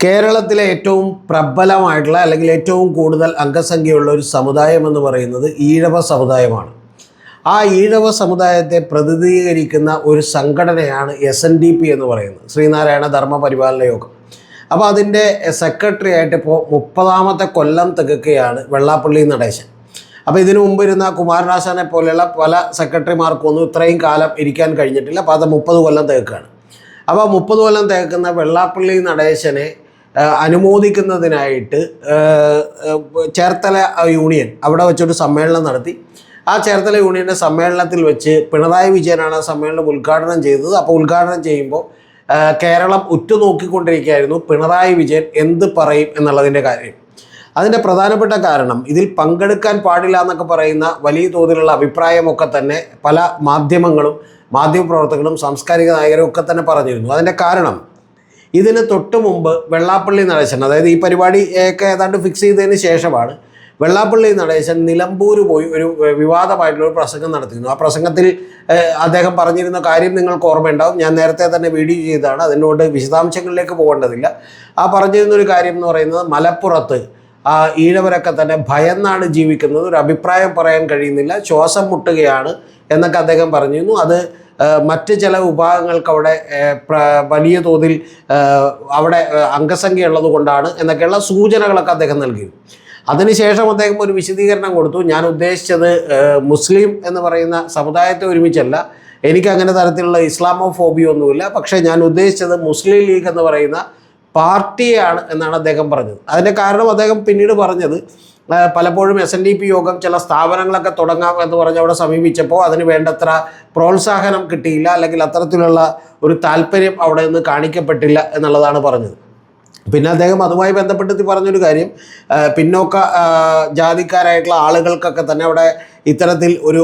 കേരളത്തിലെ ഏറ്റവും പ്രബലമായിട്ടുള്ള അല്ലെങ്കിൽ ഏറ്റവും കൂടുതൽ അംഗസംഖ്യയുള്ള ഒരു സമുദായം എന്ന് പറയുന്നത് ഈഴവ സമുദായമാണ്. ആ ഈഴവ സമുദായത്തെ പ്രതിനിധീകരിക്കുന്ന ഒരു സംഘടനയാണ് SNDP എന്ന് പറയുന്നത്, ശ്രീനാരായണ ധർമ്മ പരിപാലന യോഗം. അപ്പോൾ അതിൻ്റെ സെക്രട്ടറി ആയിട്ട് ഇപ്പോൾ 30ാമത്തെ കൊല്ലം തികക്കുകയാണ് വെള്ളാപ്പള്ളി നടേശൻ. അപ്പോൾ ഇതിനു മുമ്പ് ഇരുന്ന കുമാരനാശാനെ പോലെയുള്ള പല സെക്രട്ടറിമാർക്കൊന്നും ഇത്രയും കാലം ഇരിക്കാൻ കഴിഞ്ഞിട്ടില്ല. അപ്പോൾ അത് 30 കൊല്ലം തികക്കുകയാണ്. അപ്പോൾ 30 കൊല്ലം തികക്കുന്ന വെള്ളാപ്പള്ളി നടേശനെ അനുമോദിക്കുന്നതിനായിട്ട് ചേർത്തല യൂണിയൻ അവിടെ വെച്ചൊരു സമ്മേളനം നടത്തി. ആ ചേർത്തല യൂണിയൻ്റെ സമ്മേളനത്തിൽ വെച്ച് പിണറായി വിജയനാണ് ആ സമ്മേളനം ഉദ്ഘാടനം ചെയ്തത്. അപ്പോൾ ഉദ്ഘാടനം ചെയ്യുമ്പോൾ കേരളം ഉറ്റുനോക്കിക്കൊണ്ടിരിക്കുകയായിരുന്നു പിണറായി വിജയൻ എന്ത് പറയും എന്നുള്ളതിൻ്റെ കാര്യം. അതിൻ്റെ പ്രധാനപ്പെട്ട കാരണം ഇതിൽ പങ്കെടുക്കാൻ പാടില്ല എന്നൊക്കെ പറയുന്ന വലിയ തോതിലുള്ള അഭിപ്രായമൊക്കെ തന്നെ പല മാധ്യമങ്ങളും മാധ്യമപ്രവർത്തകരും സാംസ്കാരിക നായകരും ഒക്കെ തന്നെ പറഞ്ഞിരുന്നു. അതിൻ്റെ കാരണം ഇതിന് തൊട്ട് മുമ്പ് വെള്ളാപ്പള്ളി നടേശൻ, അതായത് ഈ പരിപാടി ഒക്കെ ഏതാണ്ട് ഫിക്സ് ചെയ്തതിന് ശേഷമാണ് വെള്ളാപ്പള്ളി നടേശൻ നിലമ്പൂർ പോയി ഒരു വിവാദമായിട്ടുള്ളൊരു പ്രസംഗം നടത്തിയിരുന്നു. ആ പ്രസംഗത്തിൽ അദ്ദേഹം പറഞ്ഞിരുന്ന കാര്യം നിങ്ങൾക്ക് ഓർമ്മയുണ്ടാവും. ഞാൻ നേരത്തെ തന്നെ വീഡിയോ ചെയ്തതാണ്, അതിനോട് വിശദാംശങ്ങളിലേക്ക് പോകേണ്ടതില്ല. ആ പറഞ്ഞിരുന്നൊരു കാര്യം എന്ന് പറയുന്നത് മലപ്പുറത്ത് ഈഴവരൊക്കെ തന്നെ ഭയന്നാണ് ജീവിക്കുന്നത്, ഒരു അഭിപ്രായം പറയാൻ കഴിയുന്നില്ല, ശ്വാസം മുട്ടുകയാണ് എന്നൊക്കെ അദ്ദേഹം പറഞ്ഞിരുന്നു. അത് മറ്റ് ചില വിഭാഗങ്ങൾക്ക് അവിടെ വലിയ തോതിൽ അവിടെ അംഗസംഖ്യ ഉള്ളത് കൊണ്ടാണ് എന്നൊക്കെയുള്ള സൂചനകളൊക്കെ അദ്ദേഹം നൽകിയിരുന്നു. അതിനുശേഷം അദ്ദേഹം ഒരു വിശദീകരണം കൊടുത്തു. ഞാൻ ഉദ്ദേശിച്ചത് മുസ്ലിം എന്ന് പറയുന്ന സമുദായത്തെ ഒരുമിച്ചല്ല, എനിക്കങ്ങനെ തരത്തിലുള്ള ഇസ്ലാമോഫോബിയ ഒന്നുമില്ല, പക്ഷേ ഞാൻ ഉദ്ദേശിച്ചത് മുസ്ലിം ലീഗ് എന്ന് പറയുന്ന പാർട്ടിയാണ് എന്നാണ് അദ്ദേഹം പറഞ്ഞത്. അതിൻ്റെ കാരണം അദ്ദേഹം പിന്നീട് പറഞ്ഞത് പലപ്പോഴും SNDP യോഗം ചില സ്ഥാപനങ്ങളൊക്കെ തുടങ്ങാം എന്ന് പറഞ്ഞ് അവിടെ സമീപിച്ചപ്പോൾ അതിന് വേണ്ടത്ര പ്രോത്സാഹനം കിട്ടിയില്ല, അല്ലെങ്കിൽ അത്തരത്തിലുള്ള ഒരു താല്പര്യം അവിടെ നിന്ന് കാണിക്കപ്പെട്ടില്ല എന്നുള്ളതാണ് പറഞ്ഞത്. പിന്നെ അദ്ദേഹം അതുമായി ബന്ധപ്പെട്ട് പറഞ്ഞൊരു കാര്യം, പിന്നോക്ക ജാതിക്കാരായിട്ടുള്ള ആളുകൾക്കൊക്കെ തന്നെ അവിടെ ഇത്തരത്തിൽ ഒരു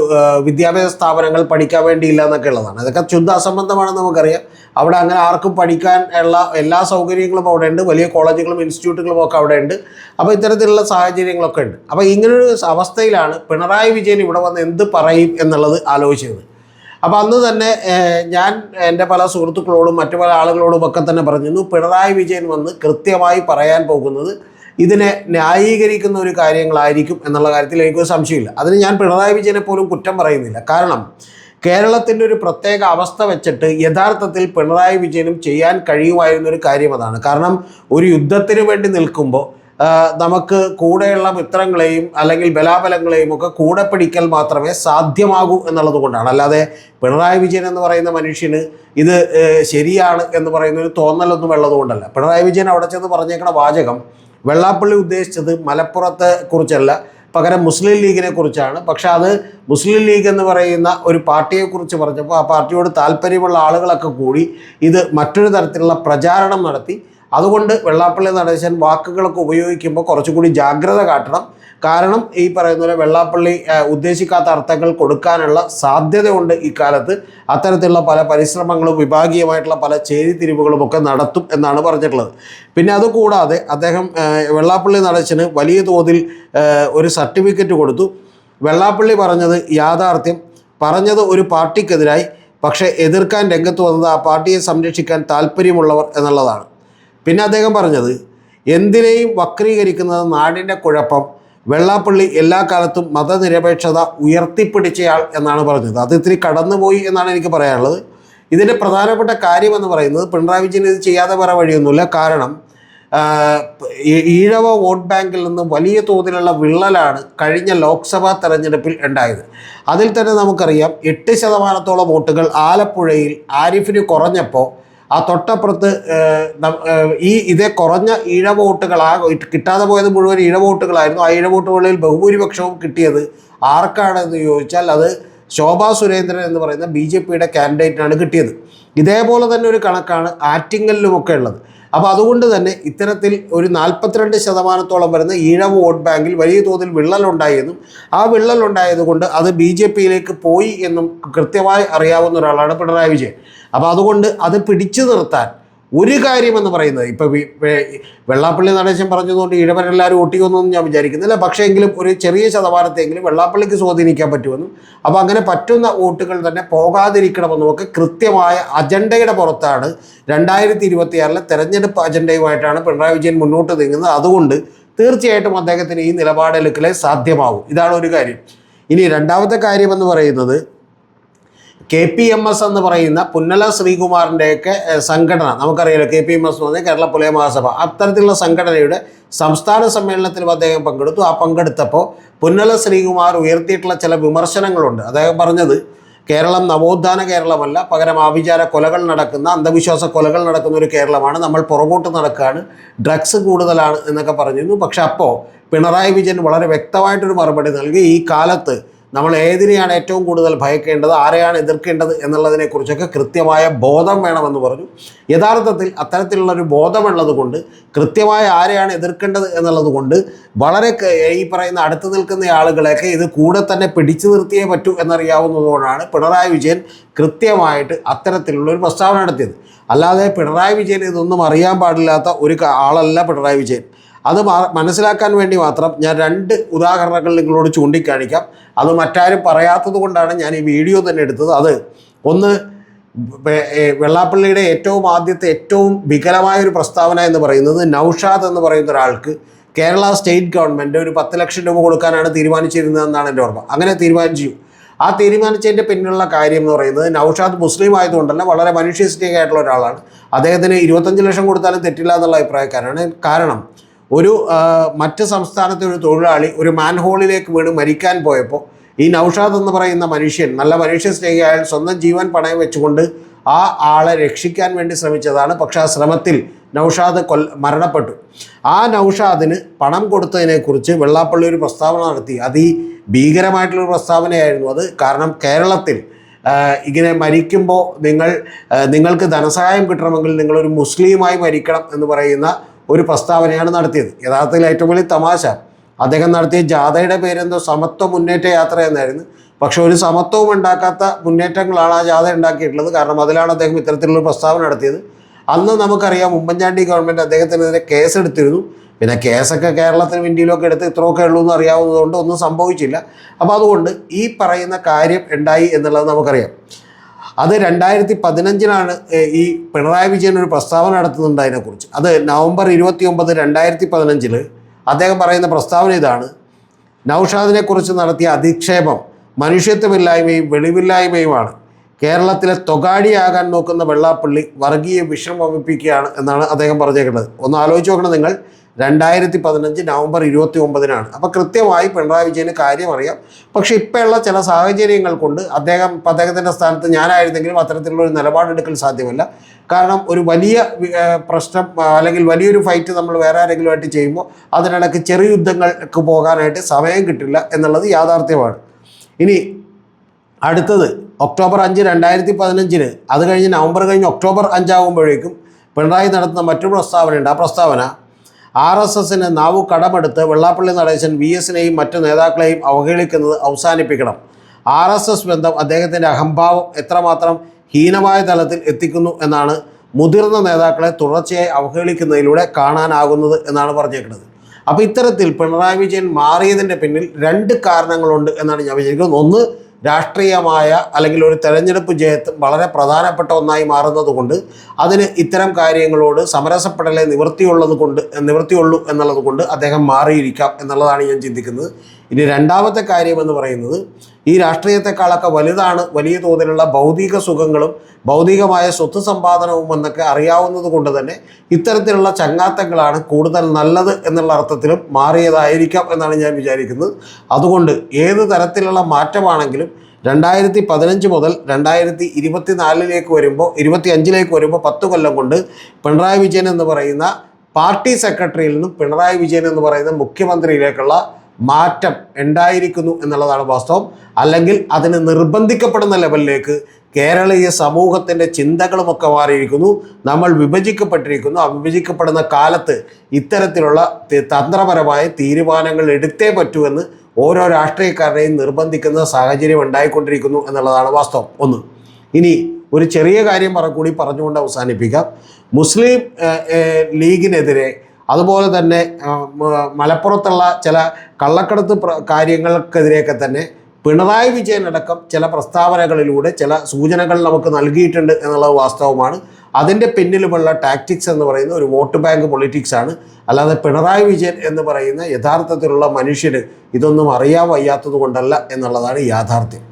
വിദ്യാഭ്യാസ സ്ഥാപനങ്ങൾ പഠിക്കാൻ വേണ്ടിയില്ല എന്നൊക്കെ ഉള്ളതാണ്. അതൊക്കെ ശുദ്ധ അസംബന്ധമാണെന്ന് നമുക്കറിയാം. അവിടെ അങ്ങനെ ആർക്കും പഠിക്കാൻ ഉള്ള എല്ലാ സൗകര്യങ്ങളും അവിടെ ഉണ്ട്, വലിയ കോളേജുകളും ഇൻസ്റ്റിറ്റ്യൂട്ടുകളും ഒക്കെ അവിടെ ഉണ്ട്. അപ്പോൾ ഇത്തരത്തിലുള്ള സാഹചര്യങ്ങളൊക്കെ ഉണ്ട്. അപ്പോൾ ഇങ്ങനൊരു അവസ്ഥയിലാണ് പിണറായി വിജയൻ ഇവിടെ വന്ന് എന്ത് പറയും എന്നുള്ളത് ആലോചിച്ചത്. അപ്പോൾ അന്ന് തന്നെ ഞാൻ എൻ്റെ പല സുഹൃത്തുക്കളോടും മറ്റു പല ആളുകളോടും ഒക്കെ തന്നെ പറഞ്ഞിരുന്നു, പിണറായി വിജയൻ വന്ന് കൃത്യമായി പറയാൻ പോകുന്നത് ഇതിനെ ന്യായീകരിക്കുന്ന ഒരു കാര്യങ്ങളായിരിക്കും എന്നുള്ള കാര്യത്തിൽ എനിക്കൊരു സംശയമില്ല. അതിന് ഞാൻ പിണറായി വിജയനെ പോലും കുറ്റം പറയുന്നില്ല. കാരണം കേരളത്തിൻ്റെ ഒരു പ്രത്യേക അവസ്ഥ വെച്ചിട്ട് യഥാർത്ഥത്തിൽ പിണറായി വിജയനും ചെയ്യാൻ കഴിയുമായിരുന്നൊരു കാര്യം അതാണ്. കാരണം ഒരു യുദ്ധത്തിന് വേണ്ടി നിൽക്കുമ്പോൾ നമുക്ക് കൂടെയുള്ള മിത്രങ്ങളെയും അല്ലെങ്കിൽ ബലാബലങ്ങളെയും ഒക്കെ കൂടെ പിടിക്കൽ മാത്രമേ സാധ്യമാകൂ എന്നുള്ളത് കൊണ്ടാണ്. അല്ലാതെ പിണറായി വിജയൻ എന്ന് പറയുന്ന മനുഷ്യന് ഇത് ശരിയാണ് എന്ന് പറയുന്ന ഒരു തോന്നലൊന്നും ഉള്ളതുകൊണ്ടല്ല. പിണറായി വിജയൻ അവിടെ ചെന്ന് പറഞ്ഞേക്കണ വാചകം വെള്ളാപ്പള്ളി ഉദ്ദേശിച്ചത് മലപ്പുറത്തെ കുറിച്ചല്ല, പകരം മുസ്ലിം ലീഗിനെ കുറിച്ചാണ്. പക്ഷെ അത് മുസ്ലിം ലീഗ് എന്ന് പറയുന്ന ഒരു പാർട്ടിയെക്കുറിച്ച് പറഞ്ഞപ്പോൾ ആ പാർട്ടിയോട് താല്പര്യമുള്ള ആളുകളൊക്കെ കൂടി ഇത് മറ്റൊരു തരത്തിലുള്ള പ്രചാരണം നടത്തി. അതുകൊണ്ട് വെള്ളാപ്പള്ളി നടേശൻ വാക്കുകളൊക്കെ ഉപയോഗിക്കുമ്പോൾ കുറച്ചുകൂടി ജാഗ്രത കാട്ടണം. കാരണം ഈ പറയുന്ന പോലെ വെള്ളാപ്പള്ളി ഉദ്ദേശിക്കാത്ത അർത്ഥങ്ങൾ കൊടുക്കാനുള്ള സാധ്യതയുണ്ട്. ഇക്കാലത്ത് അത്തരത്തിലുള്ള പല പരിശ്രമങ്ങളും വിഭാഗീയമായിട്ടുള്ള പല ചേരിതിരിവുകളും ഒക്കെ നടത്തും എന്നാണ് പറഞ്ഞിട്ടുള്ളത്. പിന്നെ അതുകൂടാതെ അദ്ദേഹം വെള്ളാപ്പള്ളി നടേശന് വലിയ തോതിൽ ഒരു സർട്ടിഫിക്കറ്റ് കൊടുത്തു. വെള്ളാപ്പള്ളി പറഞ്ഞത് യാഥാർത്ഥ്യം, പറഞ്ഞത് ഒരു പാർട്ടിക്കെതിരായി, പക്ഷേ എതിർക്കാൻ രംഗത്ത് വന്നത് ആ പാർട്ടിയെ സംരക്ഷിക്കാൻ താല്പര്യമുള്ളവർ എന്നുള്ളതാണ്. പിന്നെ അദ്ദേഹം പറഞ്ഞത് എന്തിനേയും വക്രീകരിക്കുന്നത് നാടിൻ്റെ കുഴപ്പം, വെള്ളാപ്പള്ളി എല്ലാ കാലത്തും മതനിരപേക്ഷത ഉയർത്തിപ്പിടിച്ചയാൾ എന്നാണ് പറഞ്ഞത്. അത് ഇത്തിരി കടന്നുപോയി എന്നാണ് എനിക്ക് പറയാനുള്ളത്. ഇതിൻ്റെ പ്രധാനപ്പെട്ട കാര്യമെന്ന് പറയുന്നത് പിണറായി വിജയൻ ഇത് ചെയ്യാതെ വേറെ വഴിയൊന്നുമില്ല. കാരണം ഈഴവ വോട്ട് ബാങ്കിൽ നിന്ന് വലിയ തോതിലുള്ള വിള്ളലാണ് കഴിഞ്ഞ ലോക്സഭാ തെരഞ്ഞെടുപ്പിൽ ഉണ്ടായത്. അതിൽ തന്നെ നമുക്കറിയാം 8% വോട്ടുകൾ ആലപ്പുഴയിൽ ആരിഫിന് കുറഞ്ഞപ്പോൾ ആ തൊട്ടപ്പുറത്ത് ഇതേ കുറഞ്ഞ ഈഴ വോട്ടുകളാ കിട്ടാതെ പോയത് മുഴുവൻ ഈഴ വോട്ടുകളായിരുന്നു. ആ ഈഴ വോട്ടുകളിൽ ബഹുഭൂരിപക്ഷവും കിട്ടിയത് ആർക്കാണെന്ന് ചോദിച്ചാൽ അത് ശോഭാ സുരേന്ദ്രൻ എന്ന് പറയുന്ന BJPയുടെ കാൻഡിഡേറ്റിനാണ് കിട്ടിയത്. ഇതേപോലെ തന്നെ ഒരു കണക്കാണ് ആറ്റിങ്ങലിലുമൊക്കെ ഉള്ളത്. അപ്പോൾ അതുകൊണ്ട് തന്നെ ഇത്തരത്തിൽ ഒരു 42% വരുന്ന ഈഴവ വോട്ട് ബാങ്കിൽ വലിയ തോതിൽ വിള്ളലുണ്ടായെന്നും ആ വിള്ളലുണ്ടായതുകൊണ്ട് അത് BJPയിലേക്ക് പോയി എന്നും കൃത്യമായി അറിയാവുന്ന ഒരാളാണ് പിണറായി വിജയൻ. അപ്പോൾ അതുകൊണ്ട് അത് പിടിച്ചു നിർത്താൻ ഒരു കാര്യമെന്ന് പറയുന്നത് ഇപ്പോൾ വെള്ളാപ്പള്ളി നടേശൻ പറഞ്ഞതുകൊണ്ട് ഇടവരെല്ലാവരും ഒട്ടിക്കൊന്നൊന്നും ഞാൻ വിചാരിക്കുന്നില്ല. പക്ഷേ എങ്കിലും ഒരു ചെറിയ ശതമാനത്തെങ്കിലും വെള്ളാപ്പള്ളിക്ക് സ്വാധീനിക്കാൻ പറ്റുമെന്നും അപ്പോൾ അങ്ങനെ പറ്റുന്ന വോട്ടുകൾ തന്നെ പോകാതിരിക്കണമെന്നും ഒക്കെ കൃത്യമായ അജണ്ടയുടെ പുറത്താണ് 2026 തെരഞ്ഞെടുപ്പ് അജണ്ടയുമായിട്ടാണ് പിണറായി വിജയൻ മുന്നോട്ട് നീങ്ങുന്നത്. അതുകൊണ്ട് തീർച്ചയായിട്ടും അദ്ദേഹത്തിന് ഈ നിലപാടെടുക്കലേ സാധ്യമാകും. ഇതാണ് ഒരു കാര്യം. ഇനി രണ്ടാമത്തെ കാര്യമെന്ന് പറയുന്നത് KPMS എന്ന് പറയുന്ന പുന്നല ശ്രീകുമാറിൻ്റെയൊക്കെ സംഘടന, നമുക്കറിയാലോ KPMS എന്ന് പറഞ്ഞാൽ കേരള പുലയ മഹാസഭ, അത്തരത്തിലുള്ള സംഘടനയുടെ സംസ്ഥാന സമ്മേളനത്തിലും അദ്ദേഹം പങ്കെടുത്തു. ആ പങ്കെടുത്തപ്പോൾ പുന്നല ശ്രീകുമാർ ഉയർത്തിയിട്ടുള്ള ചില വിമർശനങ്ങളുണ്ട്. അദ്ദേഹം പറഞ്ഞത് കേരളം നവോത്ഥാന കേരളമല്ല, പകരം ആഭിചാര കൊലകൾ നടക്കുന്ന, അന്ധവിശ്വാസ കൊലകൾ നടക്കുന്ന ഒരു കേരളമാണ്, നമ്മൾ പുറകോട്ട് നടക്കുകയാണ്, ഡ്രഗ്സ് കൂടുതലാണ് എന്നൊക്കെ പറഞ്ഞിരുന്നു. പക്ഷെ അപ്പോൾ പിണറായി വിജയൻ വളരെ വ്യക്തമായിട്ടൊരു മറുപടി നൽകി. ഈ കാലത്ത് നമ്മൾ ഏതിനെയാണ് ഏറ്റവും കൂടുതൽ ഭയക്കേണ്ടത്, ആരെയാണ് എതിർക്കേണ്ടത് എന്നുള്ളതിനെക്കുറിച്ചൊക്കെ കൃത്യമായ ബോധം വേണമെന്ന് പറഞ്ഞു. യഥാർത്ഥത്തിൽ അത്തരത്തിലുള്ളൊരു ബോധമുള്ളത് കൊണ്ട്, കൃത്യമായ ആരെയാണ് എതിർക്കേണ്ടത് എന്നുള്ളത് കൊണ്ട് വളരെ ഈ പറയുന്ന അടുത്ത് നിൽക്കുന്ന ആളുകളെയൊക്കെ ഇത് കൂടെ തന്നെ പിടിച്ചു നിർത്തിയേ പറ്റൂ എന്നറിയാവുന്നതുകൊണ്ടാണ് പിണറായി വിജയൻ കൃത്യമായിട്ട് അത്തരത്തിലുള്ളൊരു പ്രസ്താവന നടത്തിയത്. അല്ലാതെ പിണറായി വിജയൻ ഇതൊന്നും അറിയാൻ പാടില്ലാത്ത ഒരു ആളല്ല പിണറായി വിജയൻ. അത് മനസ്സിലാക്കാൻ വേണ്ടി മാത്രം ഞാൻ 2 ഉദാഹരണങ്ങൾ നിങ്ങളോട് ചൂണ്ടിക്കാണിക്കാം. അത് മറ്റാരും പറയാത്തത് കൊണ്ടാണ് ഞാൻ ഈ വീഡിയോ തന്നെ എടുത്തത്. അത് ഒന്ന്, വെള്ളാപ്പള്ളിയുടെ ഏറ്റവും ആദ്യത്തെ ഏറ്റവും വികലമായൊരു പ്രസ്താവന എന്ന് പറയുന്നത്, നൗഷാദ് എന്ന് പറയുന്ന ഒരാൾക്ക് കേരള സ്റ്റേറ്റ് ഗവൺമെൻറ് ഒരു 10 ലക്ഷം രൂപ കൊടുക്കാനാണ് തീരുമാനിച്ചിരുന്നതെന്നാണ് എൻ്റെ ഓർമ്മ. അങ്ങനെ തീരുമാനിച്ചു. ആ തീരുമാനിച്ചതിൻ്റെ പിന്നിലുള്ള കാര്യം എന്ന് പറയുന്നത്, നൗഷാദ് മുസ്ലിം ആയതുകൊണ്ടല്ല, വളരെ മനുഷ്യസ്നേഹി ആയിട്ടുള്ള ഒരാളാണ്. അദ്ദേഹത്തിന് 25 ലക്ഷം കൊടുത്താലും തെറ്റില്ല എന്നുള്ള അഭിപ്രായക്കാരാണ്. കാരണം ഒരു മറ്റ് സംസ്ഥാനത്തെ ഒരു തൊഴിലാളി ഒരു മാൻഹോളിലേക്ക് വീണ് മരിക്കാൻ പോയപ്പോൾ ഈ നൗഷാദ് എന്ന് പറയുന്ന മനുഷ്യൻ, നല്ല മനുഷ്യസ്നേഹിയായ, സ്വന്തം ജീവൻ പണയം വെച്ചുകൊണ്ട് ആ ആളെ രക്ഷിക്കാൻ വേണ്ടി ശ്രമിച്ചതാണ്. പക്ഷേ ആ ശ്രമത്തിൽ നൗഷാദ് മരണപ്പെട്ടു. ആ നൗഷാദിന് പണം കൊടുത്തതിനെക്കുറിച്ച് വെള്ളാപ്പള്ളി ഒരു പ്രസ്താവന നടത്തി. ഭീകരമായിട്ടുള്ളൊരു പ്രസ്താവനയായിരുന്നു അത്. കാരണം കേരളത്തിൽ ഇങ്ങനെ മരിക്കുമ്പോൾ നിങ്ങൾക്ക് ധനസഹായം കിട്ടണമെങ്കിൽ നിങ്ങളൊരു മുസ്ലിമായി മരിക്കണം എന്ന് പറയുന്ന ഒരു പ്രസ്താവനയാണ് നടത്തിയത്. യഥാർത്ഥത്തിൽ ഏറ്റവും വലിയ തമാശ, അദ്ദേഹം നടത്തിയ ജാഥയുടെ പേരെന്തോ സമത്വ മുന്നേറ്റ യാത്ര എന്നായിരുന്നു. പക്ഷെ ഒരു സമത്വവും ഉണ്ടാക്കാത്ത മുന്നേറ്റങ്ങളാണ് ആ ജാഥ ഉണ്ടാക്കിയിട്ടുള്ളത്. കാരണം അതിലാണ് അദ്ദേഹം ഇത്തരത്തിലുള്ള പ്രസ്താവന നടത്തിയത്. അന്ന് നമുക്കറിയാം ഉമ്മൻചാണ്ടി ഗവൺമെൻറ് അദ്ദേഹത്തിനെതിരെ കേസെടുത്തിരുന്നു. പിന്നെ കേസൊക്കെ കേരളത്തിനും ഇന്ത്യയിലൊക്കെ എടുത്ത് ഇത്രയൊക്കെ ഉള്ളൂ എന്ന് അറിയാവുന്നതുകൊണ്ട് ഒന്നും സംഭവിച്ചില്ല. അപ്പോൾ അതുകൊണ്ട് ഈ പറയുന്ന കാര്യം ഉണ്ടായി എന്നുള്ളത് നമുക്കറിയാം. അത് 2015 ഈ പിണറായി വിജയൻ ഒരു പ്രസ്താവന നടത്തുന്നുണ്ട് അതിനെക്കുറിച്ച്. അത് നവംബർ 29, 2015 അദ്ദേഹം പറയുന്ന പ്രസ്താവന ഇതാണ്: നൗഷാദിനെക്കുറിച്ച് നടത്തിയ അധിക്ഷേപം മനുഷ്യത്വമില്ലായ്മയും വെളിവില്ലായ്മയുമാണ്. കേരളത്തിലെ തൊഗാടിയാകാൻ നോക്കുന്ന വെള്ളാപ്പള്ളി വർഗീയ വിഷം വമിപ്പിക്കുകയാണ് എന്നാണ് അദ്ദേഹം പറഞ്ഞേക്കുന്നത്. ഒന്ന് ആലോചിച്ച് നോക്കണം നിങ്ങൾ. 2015 നവംബർ 29. അപ്പോൾ കൃത്യമായി പിണറായി വിജയന് കാര്യം അറിയാം. പക്ഷേ ഇപ്പോഴുള്ള ചില സാഹചര്യങ്ങൾ കൊണ്ട് അദ്ദേഹത്തിൻ്റെ സ്ഥാനത്ത് ഞാനായിരുന്നെങ്കിലും അത്തരത്തിലുള്ളൊരു നിലപാടെടുക്കൽ സാധ്യമല്ല. കാരണം ഒരു വലിയ പ്രശ്നം അല്ലെങ്കിൽ വലിയൊരു ഫൈറ്റ് നമ്മൾ വേറെ ആരെങ്കിലുമായിട്ട് ചെയ്യുമ്പോൾ അതിനിടയ്ക്ക് ചെറിയ യുദ്ധങ്ങൾക്ക് പോകാനായിട്ട് സമയം കിട്ടില്ല എന്നുള്ളത് യാഥാർത്ഥ്യമാണ്. ഇനി അടുത്തത് ഒക്ടോബർ 5, 2015. അത് കഴിഞ്ഞ് നവംബർ കഴിഞ്ഞ് ഒക്ടോബർ 5 ആകുമ്പോഴേക്കും പിണറായി നടത്തുന്ന മറ്റൊരു പ്രസ്താവനയുണ്ട്. ആ പ്രസ്താവന RSSന് നാവു കടമെടുത്ത് വെള്ളാപ്പള്ളി നടേശൻ VSനെയും മറ്റു നേതാക്കളെയും അവഹേളിക്കുന്നത് അവസാനിപ്പിക്കണം. RSS ബന്ധം അദ്ദേഹത്തിൻ്റെ അഹംഭാവം എത്രമാത്രം ഹീനമായ തലത്തിൽ എത്തിക്കുന്നു എന്നാണ് മുതിർന്ന നേതാക്കളെ തുടർച്ചയായി അവഹേളിക്കുന്നതിലൂടെ കാണാനാകുന്നത് എന്നാണ് പറഞ്ഞേക്കുന്നത്. അപ്പോൾ ഇത്തരത്തിൽ പിണറായി വിജയൻ മാറിയതിൻ്റെ പിന്നിൽ 2 കാരണങ്ങളുണ്ട് എന്നാണ് ഞാൻ വിചാരിക്കുന്നത്. ഒന്ന്, രാഷ്ട്രീയമായ അല്ലെങ്കിൽ ഒരു തെരഞ്ഞെടുപ്പ് ജയത്ത് വളരെ പ്രധാനപ്പെട്ട ഒന്നായി മാറുന്നത് കൊണ്ട് അതിന് ഇത്തരം കാര്യങ്ങളോട് സമരസപ്പെടലേ നിവൃത്തിയുള്ളൂ എന്നുള്ളത് കൊണ്ട് അദ്ദേഹം മാറിയിരിക്കാം എന്നുള്ളതാണ് ഞാൻ ചിന്തിക്കുന്നത്. ഇനി രണ്ടാമത്തെ കാര്യം എന്ന് പറയുന്നത്, ഈ രാഷ്ട്രീയത്തെക്കാളൊക്കെ വലുതാണ് വലിയ തോതിലുള്ള ഭൗതിക സുഖങ്ങളും ഭൗതികമായ സ്വത്ത് സമ്പാദനവും എന്നൊക്കെ അറിയാവുന്നത് കൊണ്ട് തന്നെ ഇത്തരത്തിലുള്ള ചങ്ങാത്തങ്ങളാണ് കൂടുതൽ നല്ലത് എന്നുള്ള അർത്ഥത്തിലും മാറിയതായിരിക്കാം എന്നാണ് ഞാൻ വിചാരിക്കുന്നത്. അതുകൊണ്ട് ഏത് തരത്തിലുള്ള മാറ്റമാണെങ്കിലും 2015 മുതൽ 2024 വരുമ്പോൾ 25 വരുമ്പോൾ 10 കൊല്ലം കൊണ്ട് പിണറായി വിജയൻ എന്ന് പറയുന്ന പാർട്ടി സെക്രട്ടറിയിൽ നിന്നും പിണറായി വിജയൻ എന്ന് പറയുന്ന മുഖ്യമന്ത്രിയിലേക്കുള്ള മാറ്റം ഉണ്ടായിരിക്കുന്നു എന്നുള്ളതാണ് വാസ്തവം. അല്ലെങ്കിൽ അതിന് നിർബന്ധിക്കപ്പെടുന്ന ലെവലിലേക്ക് കേരളീയ സമൂഹത്തിൻ്റെ ചിന്തകളുമൊക്കെ മാറിയിരിക്കുന്നു. നമ്മൾ വിഭജിക്കപ്പെട്ടിരിക്കുന്നു. ആ വിഭജിക്കപ്പെടുന്ന കാലത്ത് ഇത്തരത്തിലുള്ള തന്ത്രപരമായ തീരുമാനങ്ങൾ എടുത്തേ പറ്റൂ എന്ന് ഓരോ രാഷ്ട്രീയക്കാരുടെയും നിർബന്ധിക്കുന്ന സാഹചര്യം ഉണ്ടായിക്കൊണ്ടിരിക്കുന്നു എന്നുള്ളതാണ് വാസ്തവം. ഒന്ന്. ഇനി ഒരു ചെറിയ കാര്യം കൂടി പറഞ്ഞുകൊണ്ട് അവസാനിപ്പിക്കാം. മുസ്ലിം ലീഗിനെതിരെ അതുപോലെ തന്നെ മലപ്പുറത്തുള്ള ചില കള്ളക്കടത്ത് കാര്യങ്ങൾക്കെതിരെയൊക്കെ തന്നെ പിണറായി വിജയനടക്കം ചില പ്രസ്താവനകളിലൂടെ ചില സൂചനകൾ നമുക്ക് നൽകിയിട്ടുണ്ട് എന്നുള്ളത് വാസ്തവമാണ്. അതിൻ്റെ പിന്നിലുമുള്ള ടാക്ടിക്സ് എന്ന് പറയുന്ന ഒരു വോട്ട് ബാങ്ക് പൊളിറ്റിക്സ് ആണ്. അല്ലാതെ പിണറായി വിജയൻ എന്ന് പറയുന്ന യഥാർത്ഥത്തിലുള്ള മനുഷ്യന് ഇതൊന്നും അറിയാൻ വയ്യാത്തത് കൊണ്ടല്ല എന്നുള്ളതാണ് യാഥാർത്ഥ്യം.